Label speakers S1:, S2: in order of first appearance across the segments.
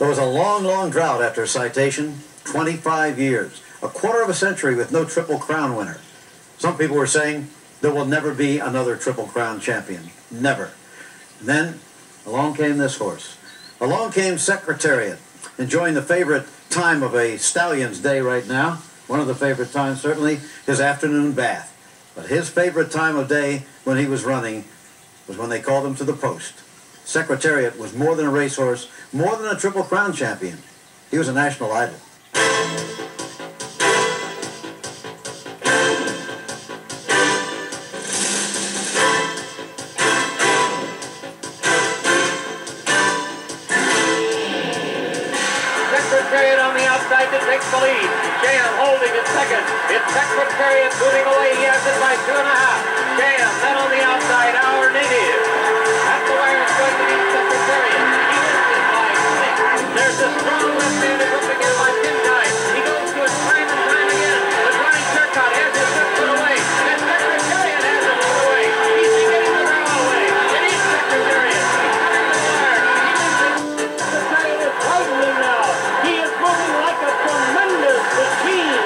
S1: There was a long, long drought after citation, 25 years, a quarter of a century with no Triple Crown winner. Some people were saying there will never be another Triple Crown champion. Never. And then along came this horse. Along came Secretariat, enjoying the favorite time of a stallion's day right now. One of the favorite times, certainly, his afternoon bath. But his favorite time of day when he was running was when they called him to the post. Secretariat was more than a racehorse, more than a Triple Crown champion. He was a national idol.
S2: Secretariat on the outside to take the lead. Jam holding in second. It's Secretariat moving away. He has it by 2.5. Jam then on the outside. Our native. At the wire is going to be Secretariat. He wins it by 6. There's a strong left-handed hook again by 10 times. He goes to it time and time again. But Ryan Turcotte has his left foot away. And Secretariat has it all away. He's beginning to roll away. It is Secretariat. He's coming to the wire. He wins it. Secretariat is widening now. He is moving like a tremendous machine.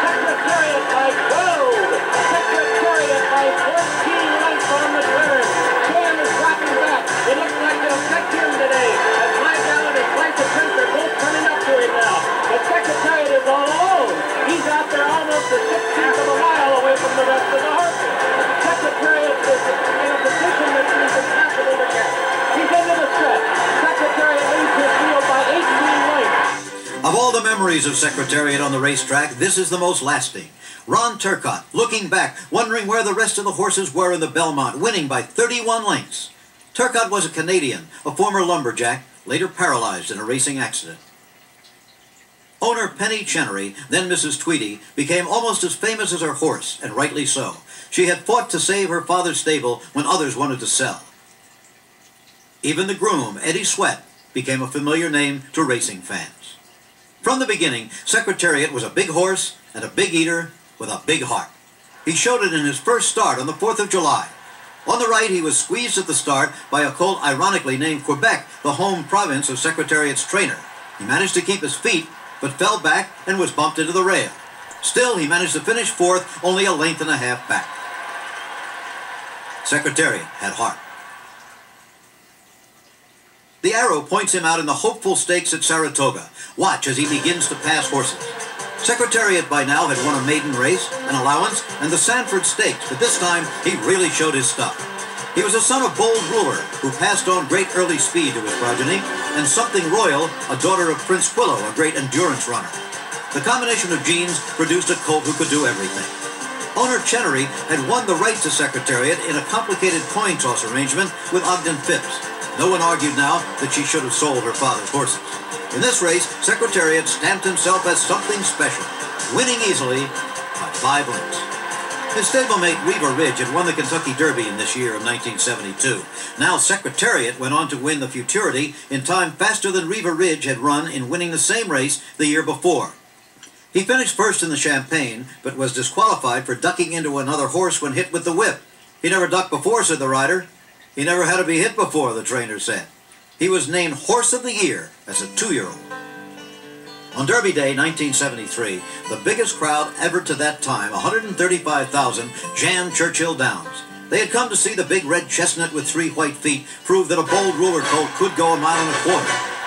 S2: Secretariat by 12. Secretariat by 14 lengths on the turn. Jam is dropping back. It looks like they'll catch him today. As My Gallant and Flight of Prince are both coming up to him now. But Secretariat is all alone. He's out there almost a 16th of a mile away from the rest of the horses. Secretariat is in a position that seems impossible to catch. He's into the stretch. Secretariat leads his field by 18 lengths.
S1: Of all the memories of Secretariat on the racetrack, this is the most lasting. Ron Turcotte, looking back, wondering where the rest of the horses were in the Belmont, winning by 31 lengths. Turcotte was a Canadian, a former lumberjack, later paralyzed in a racing accident. Owner Penny Chenery, then Mrs. Tweedy, became almost as famous as her horse, and rightly so. She had fought to save her father's stable when others wanted to sell. Even the groom, Eddie Sweat, became a familiar name to racing fans. From the beginning, Secretariat was a big horse and a big eater with a big heart. He showed it in his first start on the 4th of July. On the right, he was squeezed at the start by a colt ironically named Quebec, the home province of Secretariat's trainer. He managed to keep his feet, but fell back and was bumped into the rail. Still, he managed to finish 4th, only a length and a half back. Secretariat had heart. The arrow points him out in the hopeful stakes at Saratoga. Watch as he begins to pass horses. Secretariat by now had won a maiden race, an allowance, and the Sanford Stakes, but this time he really showed his stuff. He was a son of Bold Ruler, who passed on great early speed to his progeny, and Something Royal, a daughter of Prince Quillo, a great endurance runner. The combination of genes produced a colt who could do everything. Owner Chenery had won the right to Secretariat in a complicated coin toss arrangement with Ogden Phipps. No one argued now that she should have sold her father's horses. In this race, Secretariat stamped himself as something special, winning easily by 5 lengths. His stablemate Weaver Ridge had won the Kentucky Derby in this year of 1972. Now Secretariat went on to win the Futurity in time faster than Weaver Ridge had run in winning the same race the year before. He finished first in the Champagne, but was disqualified for ducking into another horse when hit with the whip. He never ducked before, said the rider. He never had to be hit before, the trainer said. He was named Horse of the Year as a 2-year-old. On Derby Day 1973, the biggest crowd ever to that time, 135,000, jammed Churchill Downs. They had come to see the big red chestnut with 3 white feet prove that a Bold Ruler colt could go 1.25 miles.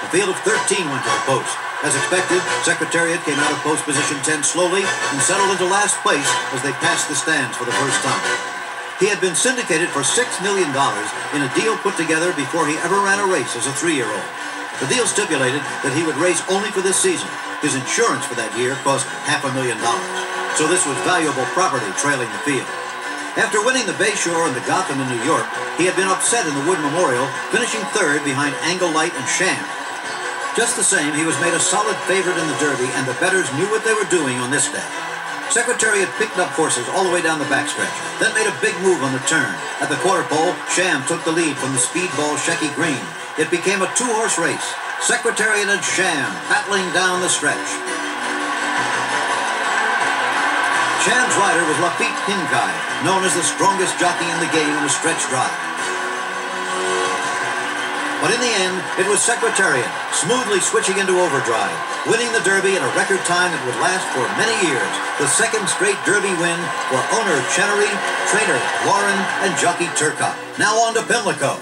S1: The field of 13 went to the post. As expected, Secretariat came out of post position 10 slowly and settled into last place as they passed the stands for the first time. He had been syndicated for $6 million in a deal put together before he ever ran a race as a 3-year-old. The deal stipulated that he would race only for this season. His insurance for that year cost $500,000. So this was valuable property trailing the field. After winning the Bayshore and the Gotham in New York, he had been upset in the Wood Memorial, finishing 3rd behind Angle Light and Sham. Just the same, he was made a solid favorite in the Derby, and the bettors knew what they were doing on this day. Secretariat picked up horses all the way down the backstretch, then made a big move on the turn. At the quarter pole, Sham took the lead from the speedball Shecky Green. It became a 2-horse race. Secretariat and Sham battling down the stretch. Sham's rider was Lafitte Pinkai, known as the strongest jockey in the game in a stretch drive. But in the end, it was Secretariat, smoothly switching into overdrive, winning the Derby in a record time that would last for many years. The second straight Derby win for owner Chenery, trainer Lauren, and jockey Turcotte. Now on to Pimlico.